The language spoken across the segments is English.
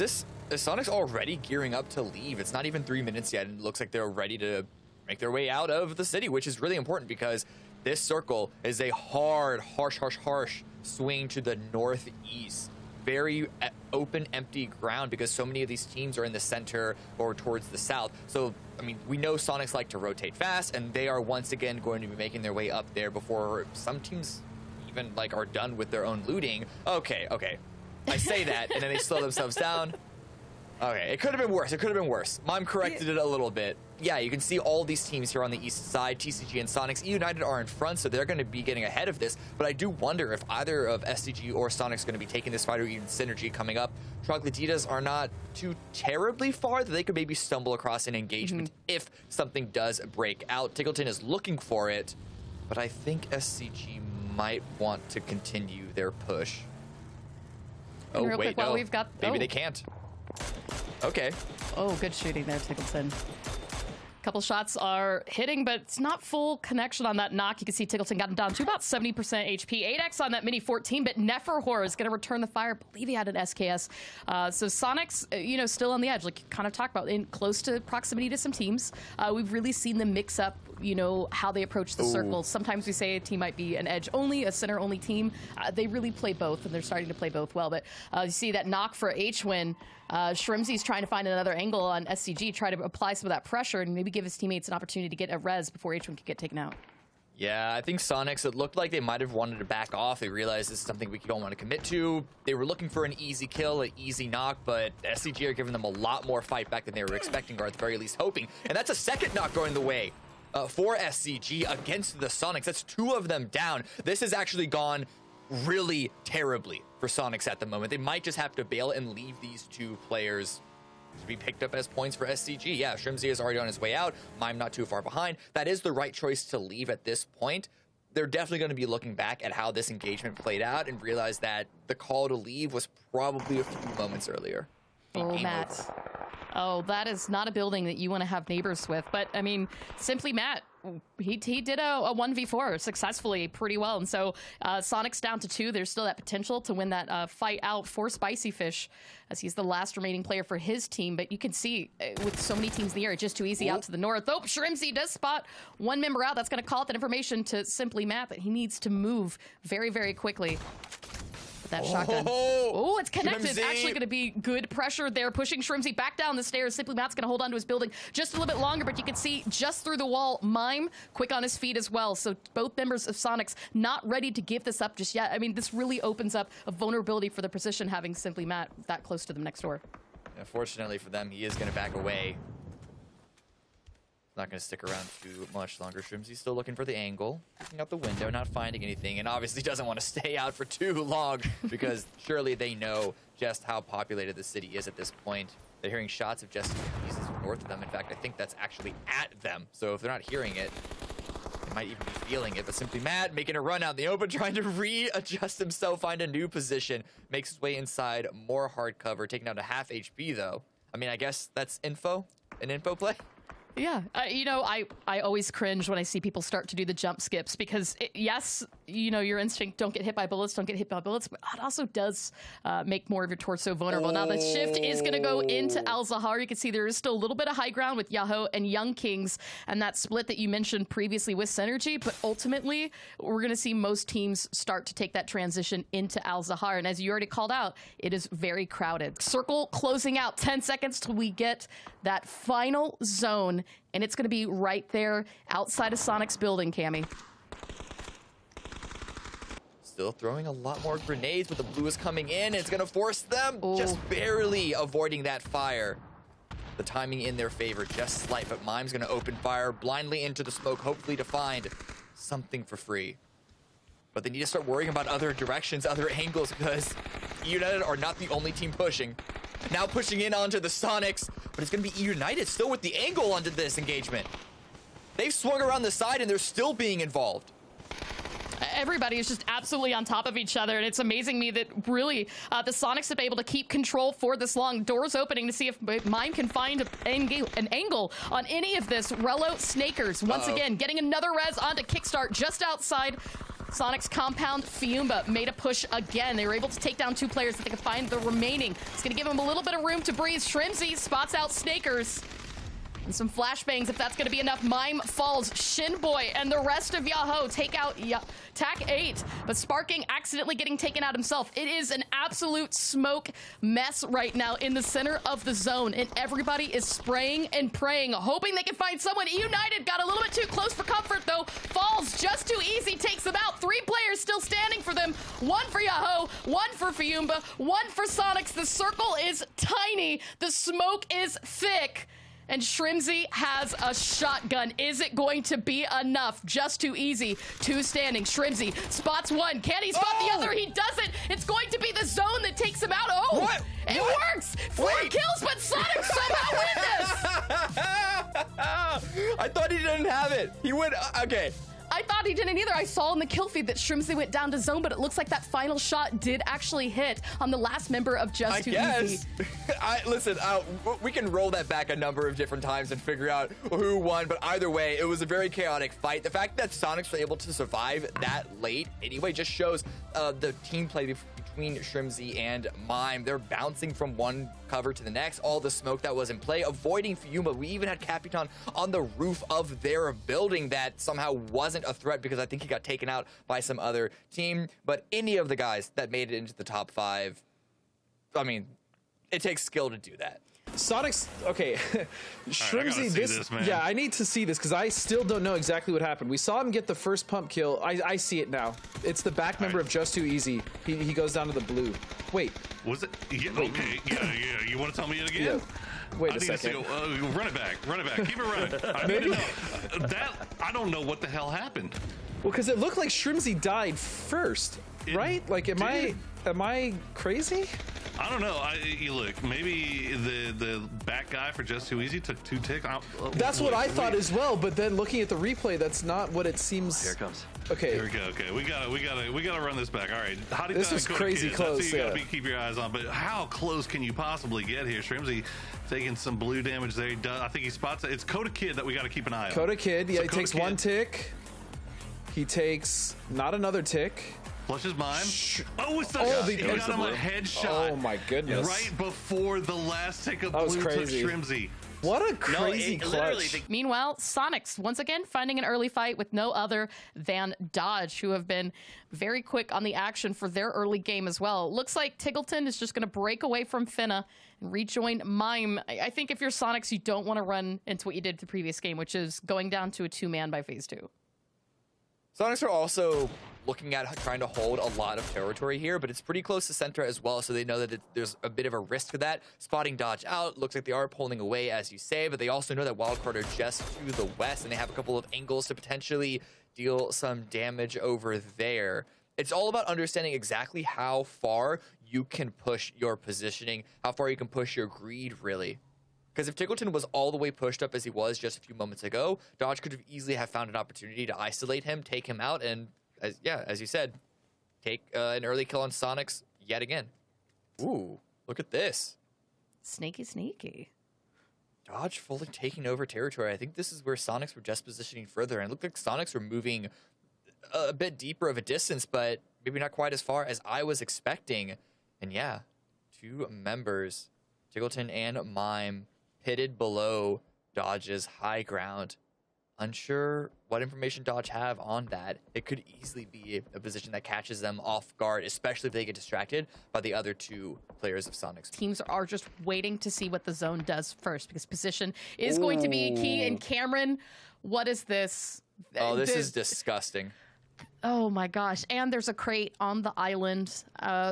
Is Soniqs already gearing up to leave? It's not even 3 minutes yet, and it looks like they're ready to make their way out of the city, which is really important because this circle is a harsh swing to the northeast. Very open, empty ground because so many of these teams are in the center or towards the south. So, I mean, we know Soniqs like to rotate fast, and they are once again going to be making their way up there before some teams even like are done with their own looting. Okay. I say that, and then they slow themselves down. Okay, it could have been worse. It could have been worse. Mime corrected it a little bit. Yeah, you can see all these teams here on the east side. TCG and Soniqs. United are in front, so they're going to be getting ahead of this. But I do wonder if either of SCG or Soniqs going to be taking this fight, or even Synergy coming up. Troglodytas are not too terribly far that they could maybe stumble across an engagement if something does break out. TGLTN is looking for it, but I think SCG might want to continue their push. Oh, wait, no. We've got, maybe they can't. Okay. Oh, good shooting there, TGLTN. Couple shots are hitting, but it's not full connection on that knock. You can see TGLTN got him down to about 70% HP. 8x on that Mini 14, but Neferhor is going to return the fire. I believe he had an SKS. So Soniqs, still on the edge, like you kind of talked about, in close to proximity to some teams. We've really seen them mix up, how they approach the circle. Sometimes we say a team might be an edge only, a center only team. They really play both, and they're starting to play both well. But you see that knock for H-Win. Shrimzy's trying to find another angle on SCG, try to apply some of that pressure and maybe give his teammates an opportunity to get a res before H1 could get taken out. Yeah, I think Soniqs, it looked like they might have wanted to back off. They realized this is something we don't want to commit to. They were looking for an easy kill, an easy knock, but SCG are giving them a lot more fight back than they were expecting, or at the very least hoping. And that's a second knock going the way for SCG against the Soniqs. That's 2 of them down. This has actually gone really terribly for Soniqs at the moment. They might just have to bail and leave these 2 players to be picked up as points for SCG. Yeah, Shrimzy is already on his way out. Mime not too far behind. That is the right choice to leave at this point. They're definitely going to be looking back at how this engagement played out and realize that the call to leave was probably a few moments earlier. Oh, Matt. Oh, that is not a building that you want to have neighbors with. But, I mean, simply Matt, he did a 1v4 successfully pretty well. And so Soniqs down to 2. There's still that potential to win that fight out for Spicy Fish, as he's the last remaining player for his team. But you can see with so many teams in the air, it's just too easy out to the north. Oh, Shrimzy does spot one member out. That's going to call out that information to simply Matt that he needs to move very, very quickly. That shotgun. Oh, it's connected. Shrimzy. Actually going to be good pressure there, pushing Shrimzy back down the stairs. Simply Matt's going to hold on to his building just a little bit longer, but you can see just through the wall, Mime quick on his feet as well. So both members of Soniqs not ready to give this up just yet. I mean, this really opens up a vulnerability for the position having Simply Matt that close to them next door. Yeah, fortunately for them, he is going to back away. Not going to stick around too much longer. Shrimzy's still looking for the angle, looking out the window, not finding anything, and obviously doesn't want to stay out for too long because surely they know just how populated the city is at this point. They're hearing shots of just pieces north of them. In fact, I think that's actually at them. So if they're not hearing it, they might even be feeling it. But Simply Matt making a run out in the open, trying to readjust himself, find a new position, makes his way inside, more hard cover, taking out a half HP though. I mean, I guess that's an info play. Yeah, I always cringe when I see people start to do the jump skips because, yes, your instinct, don't get hit by bullets, but it also does make more of your torso vulnerable. Now, the shift is going to go into Al-Zahar. You can see there is still a little bit of high ground with Yahoo and Young Kings and that split that you mentioned previously with Synergy, but ultimately, we're going to see most teams start to take that transition into Al-Zahar. And as you already called out, it is very crowded. Circle closing out, 10 seconds till we get that final zone. And it's going to be right there outside of Soniqs building, Cammy. Still throwing a lot more grenades, but the blue is coming in. And it's going to force them just barely avoiding that fire. The timing in their favor, just slight, but Mime's going to open fire blindly into the smoke, hopefully to find something for free. But they need to start worrying about other directions, other angles, because United are not the only team pushing. Now pushing in onto the Soniqs, but it's going to be United still with the angle onto this engagement. They've swung around the side and they're still being involved. Everybody is just absolutely on top of each other, and it's amazing me that really the Soniqs have been able to keep control for this long. Doors opening to see if Mime can find an angle on any of this. Rello Snakers once again getting another res onto Kickstart just outside Soniqs compound. Fiumba made a push again. They were able to take down 2 players that they could find the remaining. It's going to give them a little bit of room to breathe. Shrimzy spots out Snakers. And some flashbangs, if that's going to be enough. Mime falls. Shinboy and the rest of Yahoo take out TAC 8. But Sparking accidentally getting taken out himself. It is an absolute smoke mess right now in the center of the zone. And everybody is spraying and praying, hoping they can find someone. United got a little bit too close for comfort, though. Falls just too easy, takes them out. 3 players still standing for them. 1 for Yahoo, 1 for Fiumba, 1 for Soniqs. The circle is tiny. The smoke is thick. And Shrimzy has a shotgun. Is it going to be enough? Just too easy. 2 standing. Shrimzy spots 1. Can he spot the other? He doesn't. It's going to be the zone that takes him out. Oh, what? It works. 4 kills, but Sonic somehow win this. I thought he didn't have it. He went, okay. I thought he didn't either. I saw in the kill feed that Shrimzy went down to zone, but it looks like that final shot did actually hit on the last member of Just Too Easy. Listen, we can roll that back a number of different times and figure out who won, but either way, it was a very chaotic fight. The fact that Soniqs were able to survive that late anyway just shows the team play between Shrimzy and Mime. They're bouncing from one cover to the next, all the smoke that was in play, avoiding Fiumba. We even had Capitan on the roof of their building that somehow wasn't a threat because I think he got taken out by some other team. But any of the guys that made it into the top 5, I mean, it takes skill to do that. Soniqs, okay. Shrimzy, this, man. Yeah, I need to see this because I still don't know exactly what happened. We saw him get the first pump kill. I see it now. It's the back member of Just Too Easy. He goes down to the blue. Wait. Was it? Yeah, okay. Yeah. You want to tell me it again? Yeah. Wait a second. Run it back. Keep it running. Maybe? I don't know what the hell happened. Well, because it looked like Shrimzy died first, right? Like, am I crazy? I don't know. Look, maybe the back guy for Just Too Easy took 2 ticks. That's what I thought as well. But then looking at the replay, that's not what it seems. Here it comes. Okay. Here we go. Okay, we gotta run this back. All right. This was crazy close. That's what you gotta keep your eyes on. But how close can you possibly get here? Shrimzy taking some blue damage there. I think he spots it. It's Coda Kid that we gotta keep an eye on. Coda Kid. Yeah, So he Coda takes Kid 1 tick. He takes not another tick. Flushes Mime. He got him a headshot. Oh my goodness! Right before the last tick of That was blue took crazy. Shrimzy. What a crazy clutch. Meanwhile, Soniqs, once again, finding an early fight with no other than Dodge, who have been very quick on the action for their early game as well. Looks like Tiggleton is just going to break away from Finna and rejoin Mime. I think if you're Soniqs, you don't want to run into what you did the previous game, which is going down to a 2-man by phase 2. Soniqs are also looking at trying to hold a lot of territory here, but it's pretty close to center as well, so they know that there's a bit of a risk to that. Spotting Dodge out, looks like they are pulling away, as you say, but they also know that Wildcard are just to the west, and they have a couple of angles to potentially deal some damage over there. It's all about understanding exactly how far you can push your positioning, how far you can push your greed, really. Because if Tiggleton was all the way pushed up as he was just a few moments ago, Dodge could have easily have found an opportunity to isolate him, take him out, and as you said, take an early kill on Soniqs yet again. Ooh, look at this. Sneaky. Dodge fully taking over territory. I think this is where Soniqs were just positioning further, and it looked like Soniqs were moving a bit deeper of a distance, but maybe not quite as far as I was expecting. And yeah, 2 members, Tiggleton and Mime, pitted below Dodge's high ground. Unsure what information Dodge have on that. It could easily be a position that catches them off guard, especially if they get distracted by the other 2 players of Soniqs. Teams are just waiting to see what the zone does first, because position is going to be key. And Cameron, what is this? Oh, this is disgusting. Oh my gosh. And there's a crate on the island.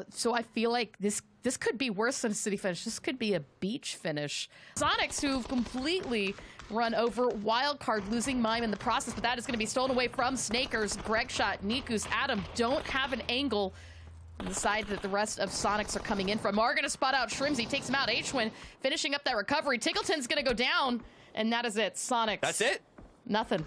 So I feel like this could be worse than a city finish. This could be a beach finish. Soniqs, who've completely run over Wildcard, losing Mime in the process, but that is going to be stolen away from Snakers. Greg Shot, Nikus, Adam don't have an angle on the side that the rest of Soniqs are coming in from. Are going to spot out Shrimzy, takes him out. H-Win finishing up that recovery. Tiggleton's going to go down, and that is it. Soniqs. That's it? Nothing.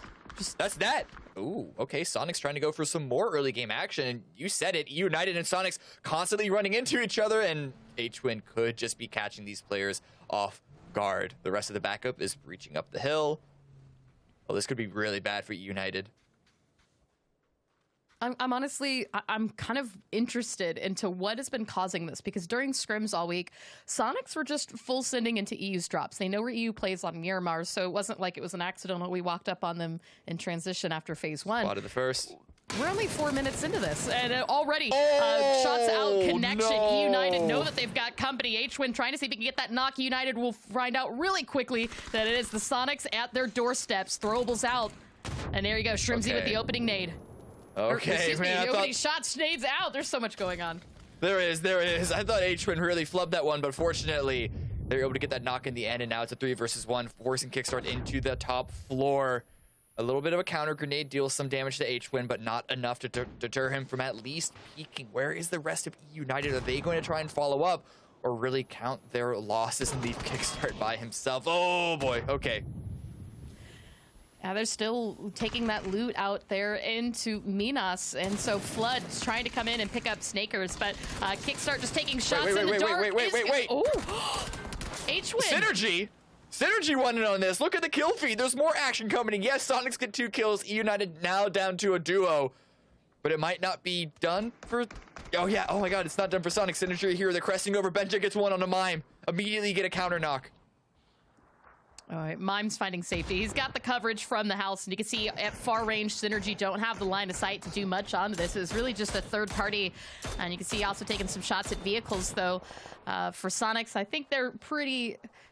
That's that. Ooh, okay, Soniqs trying to go for some more early game action, and you said it, United and Soniqs constantly running into each other, and H-Win could just be catching these players off guard. The rest of the backup is reaching up the hill. Well, this could be really bad for United. I'm honestly, I'm kind of interested into what has been causing this, because during scrims all week, Soniqs were just full sending into EU's drops. They know where EU plays on Miramar, so it wasn't like it was an accidental. We walked up on them in transition after phase 1. Spotted the first. We're only 4 minutes into this, and already shots out connection. No. United know that they've got company. H-Win trying to see if he can get that knock. United will find out really quickly that it is the Soniqs at their doorsteps. Throwables out. And there you go, Shrimsy with the opening nade. Okay, man. The opening shots, nades out. There's so much going on. There is. I thought H-Win really flubbed that one, but fortunately, they're able to get that knock in the end, and now it's a 3 versus 1, forcing Kickstart into the top floor. A little bit of a counter grenade deals some damage to H-Win, but not enough to deter him from at least peeking. Where is the rest of United? Are they going to try and follow up, or really count their losses and leave Kickstart by himself? Oh boy, okay. Yeah, they're still taking that loot out there into Minas, and so Flood's trying to come in and pick up Snakers, but Kickstart just taking shots in the dark. Wait. Oh, H-Win. Synergy won it on this. Look at the kill feed. There's more action coming in. Yes, Soniqs get 2 kills. United now down to a duo, but it might not be done for... Oh yeah, oh my god, it's not done for Soniqs. Synergy here. They're cresting over. Benja gets one on a Mime. Immediately get a counter knock. All right, Mime's finding safety. He's got the coverage from the house, and you can see at far range, Synergy don't have the line of sight to do much on this. It's really just a third party, and you can see also taking some shots at vehicles, though. For Soniqs, I think they're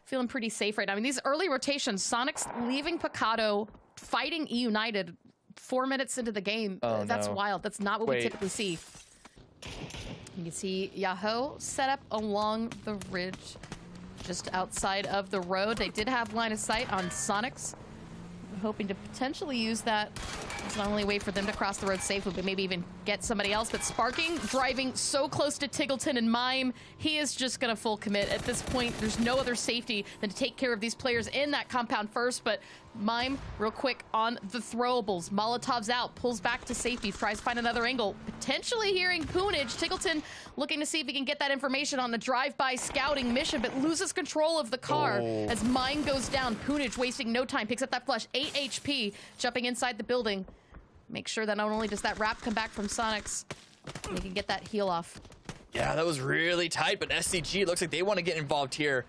feeling pretty safe right now. I mean, these early rotations, Soniqs leaving Picado, fighting E United 4 minutes into the game. Oh, that's no. wild. That's not what we typically see. You can see Yahoo set up along the ridge, just outside of the road. They did have line of sight on Soniqs. We're hoping to potentially use that. It's not only a way for them to cross the road safely, but maybe even get somebody else. But Sparking driving so close to Tiggleton and Mime, he is just going to full commit. At this point, there's no other safety than to take care of these players in that compound first. But Mime, real quick on the throwables. Molotov's out, pulls back to safety, tries to find another angle. Potentially hearing Poonage. Tiggleton looking to see if he can get that information on the drive-by scouting mission, but loses control of the car as Mime goes down. Poonage wasting no time, picks up that flush. 8 HP, jumping inside the building. Make sure that not only does that wrap come back from Soniqs, they can get that heal off. Yeah, that was really tight, but SCG looks like they want to get involved here.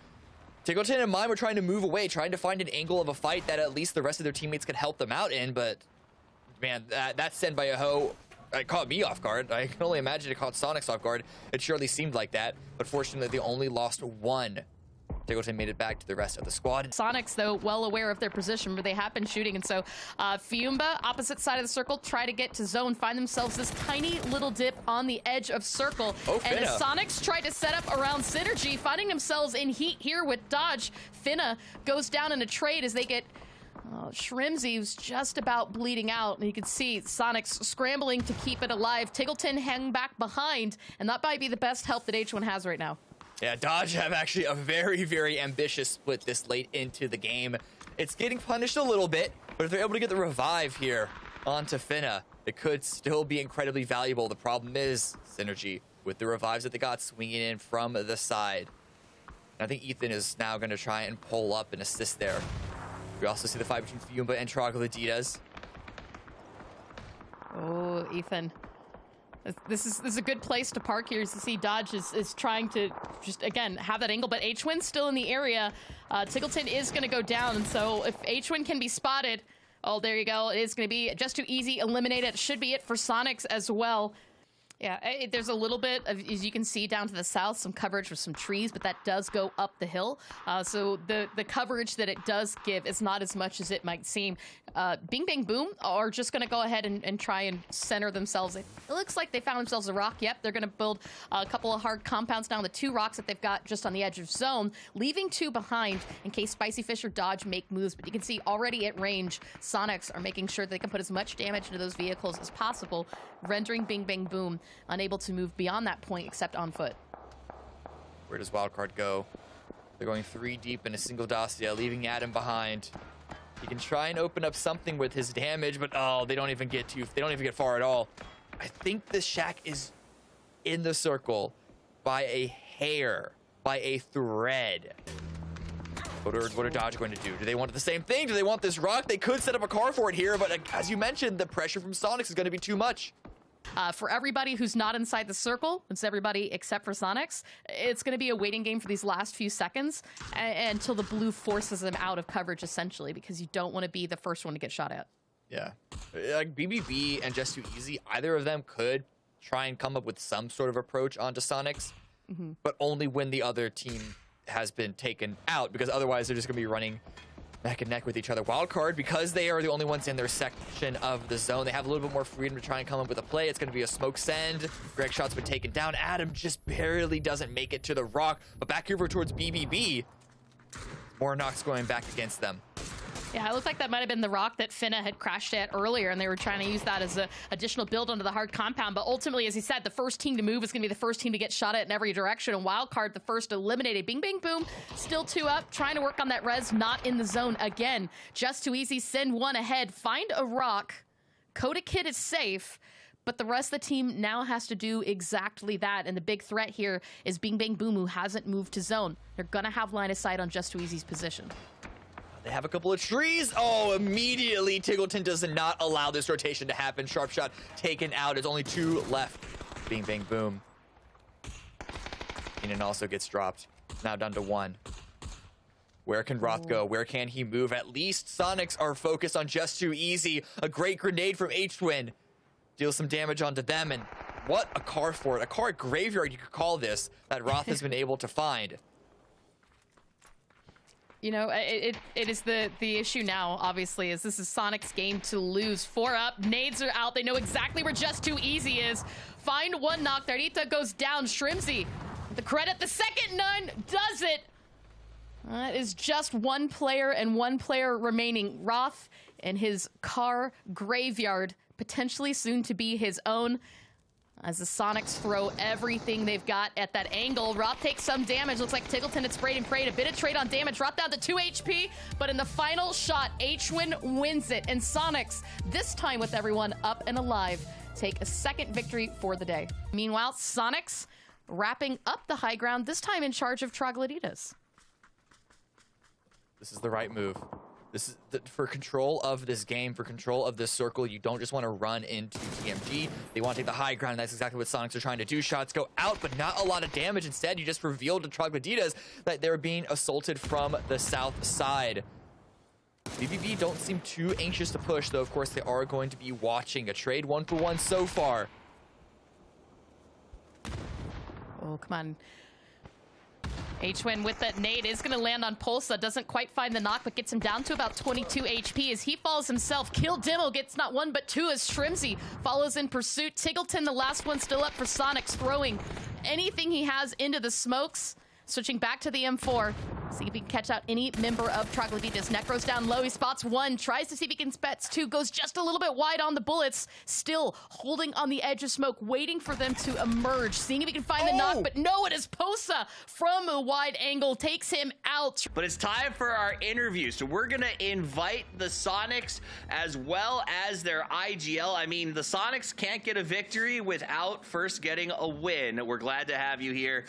Tiggleton and Mime were trying to move away, trying to find an angle of a fight that at least the rest of their teammates could help them out in, but man, that send by Yahoo, it caught me off guard. I can only imagine it caught Soniqs off guard. It surely seemed like that, but fortunately they only lost 1. Tiggleton made it back to the rest of the squad. Soniqs, though, well aware of their position, where they have been shooting, and so Fiumba, opposite side of the circle, try to get to zone, find themselves this tiny little dip on the edge of circle. And as Soniqs try to set up around Synergy, finding themselves in heat here with Dodge, Finna goes down in a trade as they get Shrimsy, who's just about bleeding out, and you can see Soniqs scrambling to keep it alive. Tiggleton hang back behind, and that might be the best help that H1 has right now. Yeah, Dodge have actually a very, very ambitious split this late into the game. It's getting punished a little bit, but if they're able to get the revive here onto Finna, it could still be incredibly valuable. The problem is Synergy with the revives that they got swinging in from the side. And I think Ethan is now going to try and pull up and assist there. We also see the fight between Fiumba and Troglodytes. Oh, Ethan. This is a good place to park here. As you see, Dodge is trying to just, again, have that angle, but H-Win's still in the area. Tiggleton is going to go down, and so if H-Win can be spotted, oh, there you go. It is going to be just too easy. Eliminate it. Should be it for Soniqs as well. Yeah, there's a little bit of, as you can see down to the south, some coverage with some trees, but that does go up the hill. So the coverage that it does give is not as much as it might seem. Bing Bang Boom are just going to go ahead and try and center themselves. It looks like they found themselves a rock. Yep, they're going to build a couple of hard compounds down the 2 rocks that they've got just on the edge of zone, leaving 2 behind in case Spicy Fish or Dodge make moves. But you can see already at range, Soniqs are making sure they can put as much damage into those vehicles as possible, rendering Bing Bang Boom unable to move beyond that point except on foot. Where does Wildcard go? They're going 3 deep in a single Dacia, leaving Adam behind. He can try and open up something with his damage, but oh, they don't even get far at all. I think the shack is in the circle by a hair, by a thread. What are Dodge going to do? Do they want the same thing? Do they want this rock? They could set up a car for it here, but as you mentioned, the pressure from Soniqs is going to be too much. For everybody who's not inside the circle, it's everybody except for Soniqs, it's going to be a waiting game for these last few seconds until the blue forces them out of coverage, essentially, because you don't want to be the first one to get shot at. Yeah. Like BBB and Just Too Easy, either of them could try and come up with some sort of approach onto Soniqs, but only when the other team has been taken out, because otherwise they're just going to be running neck and neck with each other. Wildcard, because they are the only ones in their section of the zone, they have a little bit more freedom to try and come up with a play. It's going to be a smoke send. Greg shot's been taken down. Adam just barely doesn't make it to the rock, but back over towards BBB. More knocks going back against them. Yeah, it looked like that might have been the rock that Finna had crashed at earlier, and they were trying to use that as an additional build onto the hard compound. But ultimately, as he said, the first team to move is going to be the first team to get shot at in every direction. And Wildcard, the first eliminated. Bing, bing, boom. Still 2 up, trying to work on that res, not in the zone again. Just Too Easy, send 1 ahead, find a rock. Coda Kid is safe, but the rest of the team now has to do exactly that. And the big threat here is Bing, bang, boom, who hasn't moved to zone. They're going to have line of sight on Just Too Easy's position. They have a couple of trees. Oh, immediately TGLTN does not allow this rotation to happen. Sharp shot taken out. There's only 2 left. Bing, bang, boom. Keenan also gets dropped. Now down to 1. Where can Roth go? Where can he move? At least Soniqs are focused on Just Too Easy. A great grenade from H-Twin. Deals some damage onto them. And what a car fort. A car graveyard, you could call this, that Roth has been able to find. You know, it is the issue now, obviously, is this is Soniqs' game to lose. 4 up, nades are out. They know exactly where Just Too Easy is. Find 1 knock. Darita goes down. Shrimzy, the credit, the second none does it. It is just 1 player and 1 player remaining. Roth and his car graveyard, potentially soon to be his own. As the Soniqs throw everything they've got at that angle. Roth takes some damage. Looks like TGLTN had sprayed and prayed. A bit of trade on damage. Roth down to 2 HP. But in the final shot, H-Win wins it. And Soniqs, this time with everyone up and alive, take a second victory for the day. Meanwhile, Soniqs wrapping up the high ground, this time in charge of Troglodytes. This is the right move. This is for control of this game, for control of this circle. You don't just want to run into TMG. They want to take the high ground. That's exactly what Soniqs are trying to do. Shots go out, but not a lot of damage. Instead, you just revealed to Troglodytes that they're being assaulted from the south side. BBB don't seem too anxious to push, though. Of course, they are going to be watching. A trade 1-for-1 so far. Oh, come on. H-Win with that nade is going to land on Pulsa. Doesn't quite find the knock, but gets him down to about 22 HP as he falls himself. Kill Demo gets not 1 but 2 as Shrimzy follows in pursuit. TGLTN, the last one still up for Soniqs, throwing anything he has into the smokes. Switching back to the M4. See if he can catch out any member of Troglodytes. Necro's down low. He spots 1. Tries to see if he can spets 2. Goes just a little bit wide on the bullets. Still holding on the edge of smoke. Waiting for them to emerge. Seeing if he can find the knock. But no, it is Posa from a wide angle. Takes him out. But it's time for our interview. So we're going to invite the Soniqs as well as their IGL. I mean, the Soniqs can't get a victory without first getting a win. We're glad to have you here.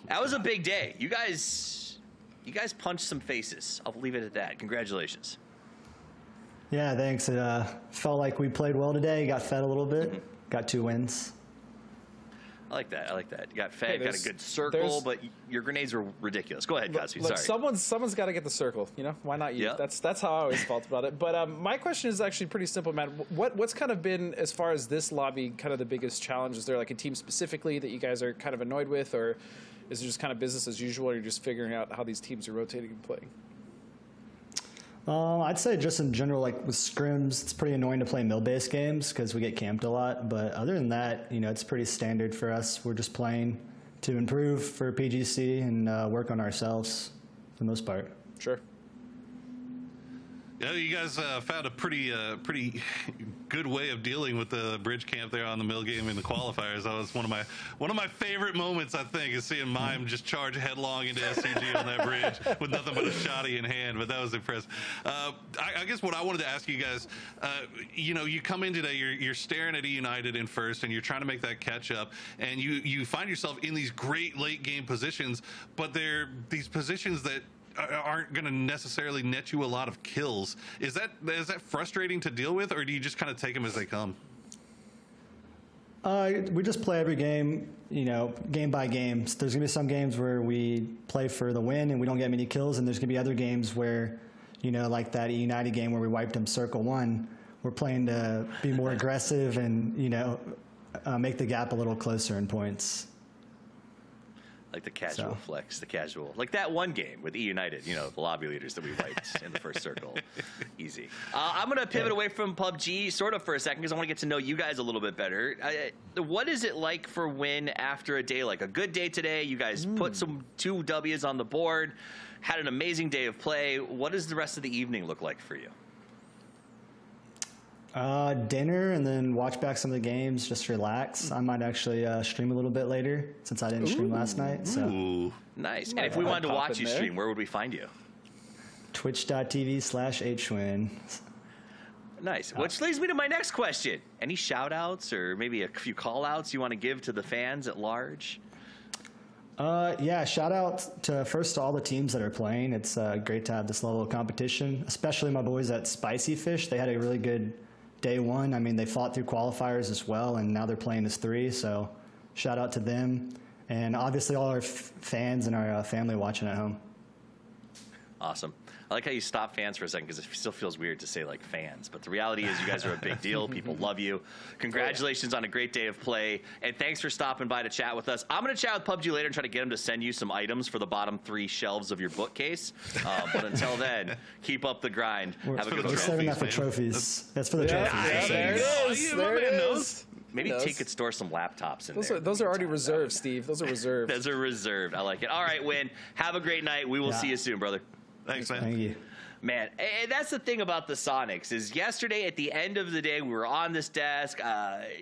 That was a big day. You guys punched some faces. I'll leave it at that. Congratulations. Yeah, thanks. It felt like we played well today. Got fed a little bit. Got 2 wins. I like that. I like that. You got fed, got a good circle, but your grenades were ridiculous. Go ahead, Cosby. Sorry. Someone's got to get the circle. You know, why not you? Yeah. That's how I always felt about it. But my question is actually pretty simple, man. What's kind of been, as far as this lobby, kind of the biggest challenge? Is there like a team specifically that you guys are kind of annoyed with, or is it just kind of business as usual, or you're just figuring out how these teams are rotating and playing? I'd say just in general, like with scrims, it's pretty annoying to play mill-based games because we get camped a lot. But other than that, you know, it's pretty standard for us. We're just playing to improve for PGC and work on ourselves for the most part. Sure. Yeah, you guys found a pretty good way of dealing with the bridge camp there on the mill game in the qualifiers. That was one of my favorite moments, I think, is seeing Mime just charge headlong into SCG on that bridge with nothing but a shotty in hand. But that was impressive. I guess what I wanted to ask you guys, you know, you come in today, you're staring at E United in first, and you're trying to make that catch up, and you find yourself in these great late game positions, but they're these positions that aren't going to necessarily net you a lot of kills. Is that frustrating to deal with, or do you just kind of take them as they come? We just play every game, game by game. There's going to be some games where we play for the win and we don't get many kills, and there's going to be other games where, like that United game where we wiped them Circle 1, we're playing to be more aggressive and, make the gap a little closer in points. Like the casual flex, the casual. Like that one game with E United, the lobby leaders that we wiped in the first circle. Easy. I'm going to pivot away from PUBG sort of for a second because I want to get to know you guys a little bit better. What is it like for Win after a day like a good day today? You guys put 2 W's on the board, had an amazing day of play. What does the rest of the evening look like for you? Dinner and then watch back some of the games, just relax. I might actually stream a little bit later since I didn't stream last night. So Ooh. Nice. And if we wanted to watch you stream, where would we find you? Twitch.tv/hwin. Nice. Which leads me to my next question. Any shout outs or maybe a few call outs you want to give to the fans at large? Yeah, shout out to all the teams that are playing. It's great to have this level of competition, especially my boys at Spicy Fish. They had a really good day one. I mean, they fought through qualifiers as well, and now they're playing as 3. So shout out to them. And obviously all our fans and our family watching at home. Awesome. I like how you stop fans for a second because it still feels weird to say like fans, but the reality is you guys are a big deal. People love you. Congratulations on a great day of play, and thanks for stopping by to chat with us. I'm going to chat with PUBG later and try to get them to send you some items for the bottom 3 shelves of your bookcase. But until then, keep up the grind. Have a good We're one. saving that for trophies. That's for the trophies. Nice. There it is. There it is. Maybe T could store some laptops in there. Those are already reserved, Steve. Those are reserved. Those are reserved. I like it. All right, Win. Have a great night. We will see you soon, brother. Thanks, man. Thank you. Man, and that's the thing about the Soniqs is yesterday at the end of the day, we were on this desk.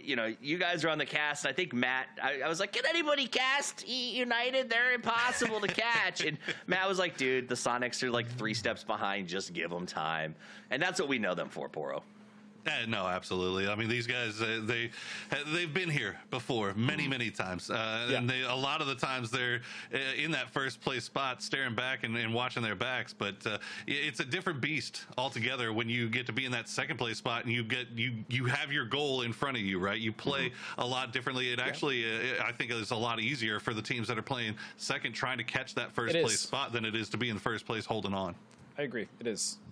You guys are on the cast. And I think Matt, I was like, can anybody cast United? They're impossible to catch. And Matt was like, dude, the Soniqs are like 3 steps behind. Just give them time. And that's what we know them for, Poro. No, absolutely. I mean, these guys, they've been here before many times. And a lot of the times they're in that first place spot staring back and watching their backs. But it's a different beast altogether when you get to be in that second place spot and you have your goal in front of you, right? You play a lot differently. It actually, I think it's a lot easier for the teams that are playing second trying to catch that first place spot than it is to be in first place holding on. I agree. It is.